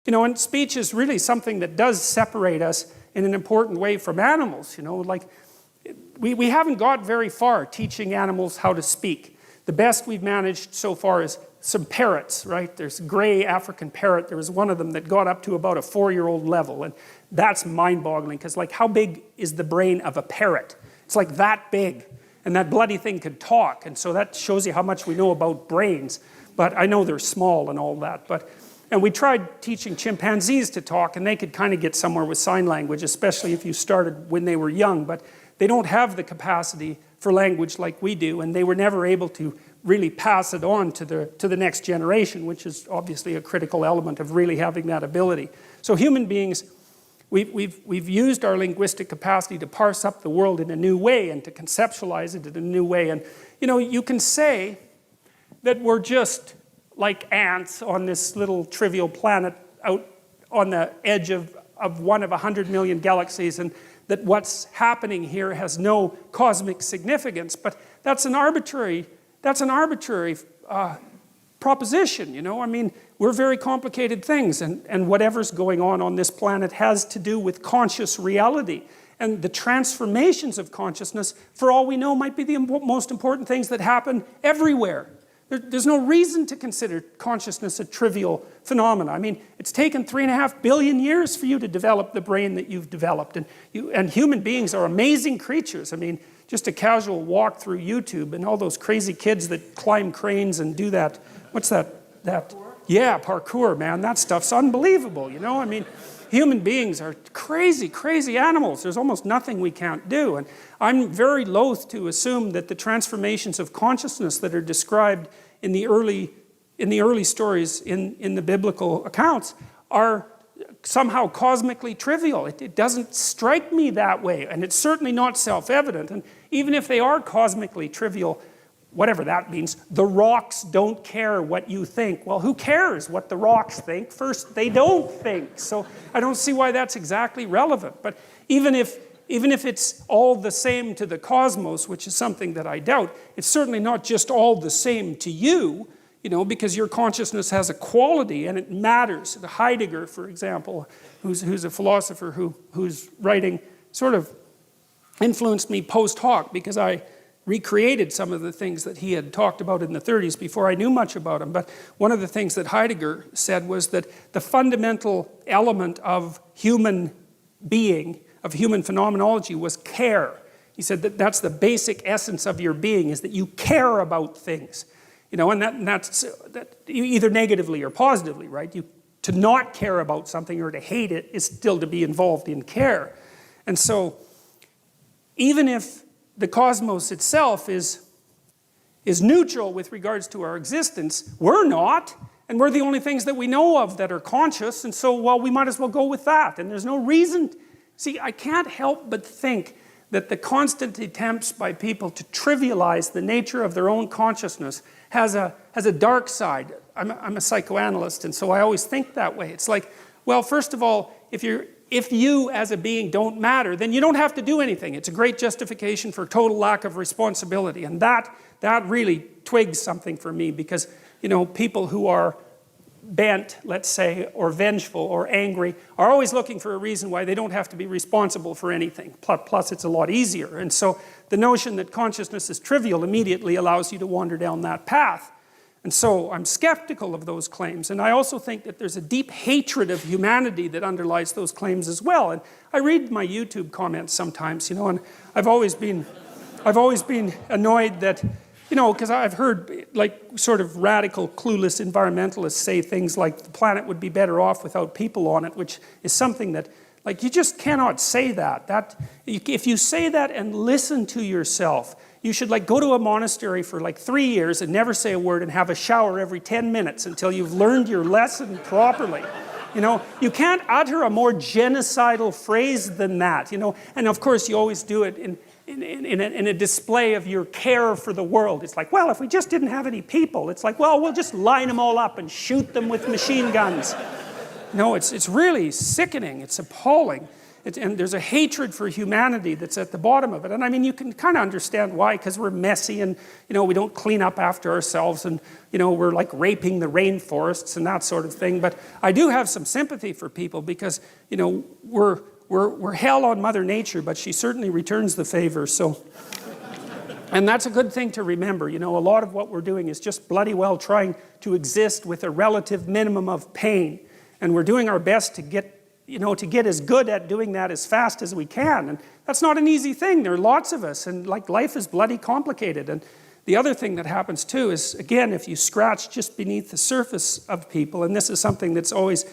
You know, and speech is really something that does separate us in an important way from animals, you know, like we haven't got very far teaching animals how to speak. The best we've managed so far is some parrots, right? There's a gray African parrot. There was one of them that got up to about a 4-year-old level, and that's mind-boggling, because like how big is the brain of a parrot? It's like that big, and that bloody thing could talk, and so that shows you how much we know about brains. But I know they're small and all that, and we tried teaching chimpanzees to talk, and they could kind of get somewhere with sign language, especially if you started when they were young, but they don't have the capacity for language like we do, and they were never able to really pass it on to the next generation, which is obviously a critical element of really having that ability. So human beings, we've used our linguistic capacity to parse up the world in a new way and to conceptualize it in a new way. And you know, you can say that we're just like ants on this little trivial planet out on the edge of one of 100 million galaxies, and that what's happening here has no cosmic significance. But that's an arbitrary proposition, you know. I mean, we're very complicated things, and whatever's going on this planet has to do with conscious reality. And the transformations of consciousness, for all we know, might be the most important things that happen everywhere. There's no reason to consider consciousness a trivial phenomenon. I mean, it's taken 3.5 billion years for you to develop the brain that you've developed. And human beings are amazing creatures. I mean, just a casual walk through YouTube and all those crazy kids that climb cranes and do that. What's that? Parkour? Yeah, parkour, man. That stuff's unbelievable, you know? I mean, human beings are crazy, crazy animals. There's almost nothing we can't do. And I'm very loath to assume that the transformations of consciousness that are described in the early stories in the biblical accounts are somehow cosmically trivial. It doesn't strike me that way, and it's certainly not self-evident. And even if they are cosmically trivial, whatever that means, the rocks don't care what you think. Well, who cares what the rocks think? First, they don't think. So I don't see why that's exactly relevant. But even if it's all the same to the cosmos, which is something that I doubt, it's certainly not just all the same to you, you know, because your consciousness has a quality and it matters. Heidegger, for example, who's a philosopher whose writing sort of influenced me post hoc, because I recreated some of the things that he had talked about in the 30s before I knew much about him. But one of the things that Heidegger said was that the fundamental element of human being, of human phenomenology, was care. He said that that's the basic essence of your being, is that you care about things. You know, and that's either negatively or positively, right? To not care about something or to hate it is still to be involved in care. And so, even if the cosmos itself is neutral with regards to our existence, we're not, and we're the only things that we know of that are conscious, and so, well, we might as well go with that. And there's no reason. See, I can't help but think that the constant attempts by people to trivialize the nature of their own consciousness has a dark side. I'm a psychoanalyst, and so I always think that way. It's like, well, first of all, if you as a being don't matter, then you don't have to do anything. It's a great justification for total lack of responsibility, and that really twigs something for me, because, you know, people who are bent, let's say, or vengeful or angry are always looking for a reason why they don't have to be responsible for anything. Plus, it's a lot easier. And so the notion that consciousness is trivial immediately allows you to wander down that path. And so I'm skeptical of those claims. And I also think that there's a deep hatred of humanity that underlies those claims as well. And I read my YouTube comments sometimes, you know, and I've always been annoyed that, you know, because I've heard like sort of radical, clueless environmentalists say things like the planet would be better off without people on it, which is something that, like, you just cannot say that. If you say that and listen to yourself, you should like go to a monastery for like 3 years and never say a word and have a shower every 10 minutes until you've learned your lesson properly. You know, you can't utter a more genocidal phrase than that, you know, and of course you always do it in a display of your care for the world. It's like, well, if we just didn't have any people, it's like, well, we'll just line them all up and shoot them with machine guns. No, it's really sickening. It's appalling. and there's a hatred for humanity that's at the bottom of it. And I mean, you can kind of understand why, because we're messy and, we don't clean up after ourselves and, we're like raping the rainforests and that sort of thing. But I do have some sympathy for people because, we're hell on Mother Nature, but she certainly returns the favor, so. And that's a good thing to remember. A lot of what we're doing is just bloody well trying to exist with a relative minimum of pain. And we're doing our best to get as good at doing that as fast as we can. And that's not an easy thing. There are lots of us, and like life is bloody complicated. And the other thing that happens too is, again, if you scratch just beneath the surface of people, and this is something that's always,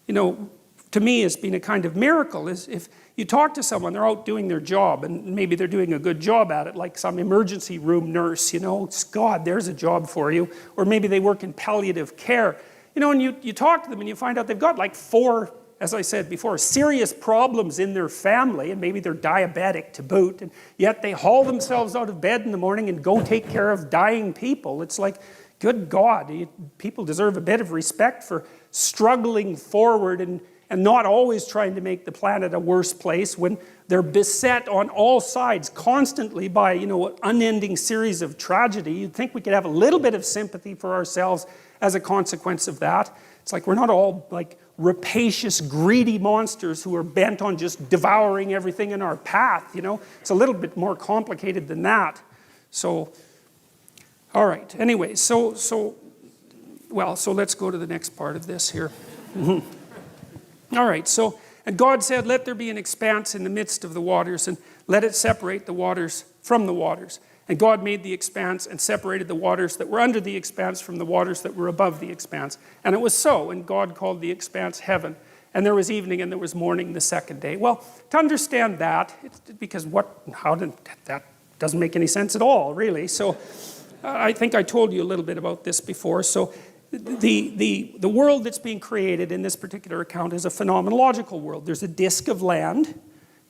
to me has been a kind of miracle, is if you talk to someone, they're out doing their job, and maybe they're doing a good job at it, like some emergency room nurse, God, there's a job for you. Or maybe they work in palliative care. And you talk to them and you find out they've got like 4, as I said before, serious problems in their family, and maybe they're diabetic to boot, and yet they haul themselves out of bed in the morning and go take care of dying people. It's like, good God, people deserve a bit of respect for struggling forward and not always trying to make the planet a worse place when they're beset on all sides constantly by, an unending series of tragedy. You'd think we could have a little bit of sympathy for ourselves as a consequence of that. It's like we're not all like rapacious, greedy monsters who are bent on just devouring everything in our path, It's a little bit more complicated than that. So, all right. Anyway, so let's go to the next part of this here. All right, so, and God said, let there be an expanse in the midst of the waters, and let it separate the waters from the waters. And God made the expanse and separated the waters that were under the expanse from the waters that were above the expanse. And it was so, and God called the expanse heaven. And there was evening and there was morning the second day. Well, to understand that, because that doesn't make any sense at all, really. So I think I told you a little bit about this before. So the world that's being created in this particular account is a phenomenological world. There's a disk of land,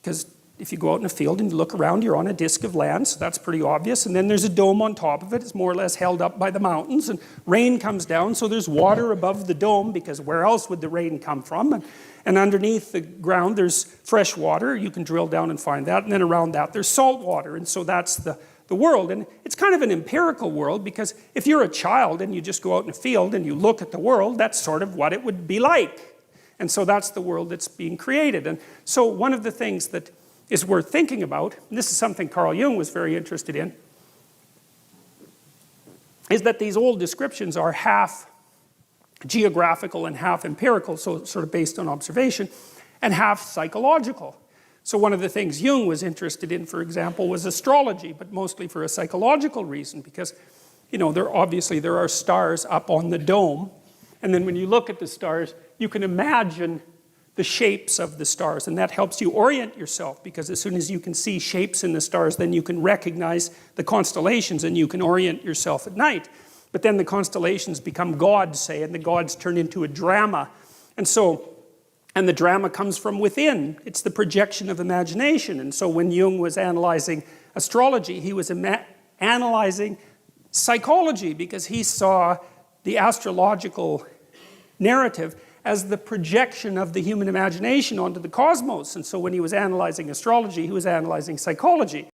because if you go out in a field and you look around, you're on a disk of land, so that's pretty obvious. And then there's a dome on top of it. It's more or less held up by the mountains, and rain comes down, so there's water above the dome, because where else would the rain come from? And underneath the ground, there's fresh water. You can drill down and find that. And then around that, there's salt water. And so that's the world. And it's kind of an empirical world, because if you're a child and you just go out in a field and you look at the world, that's sort of what it would be like. And so that's the world that's being created. And so one of the things that is worth thinking about, and this is something Carl Jung was very interested in, is that these old descriptions are half geographical and half empirical, so sort of based on observation, and half psychological. So one of the things Jung was interested in, for example, was astrology, but mostly for a psychological reason, because, there are stars up on the dome, and then when you look at the stars, you can imagine the shapes of the stars, and that helps you orient yourself, because as soon as you can see shapes in the stars, then you can recognize the constellations and you can orient yourself at night. But then the constellations become gods, say, and the gods turn into a drama. And the drama comes from within. It's the projection of imagination. And so when Jung was analyzing astrology, he was analyzing psychology, because he saw the astrological narrative as the projection of the human imagination onto the cosmos. And so when he was analyzing astrology, he was analyzing psychology.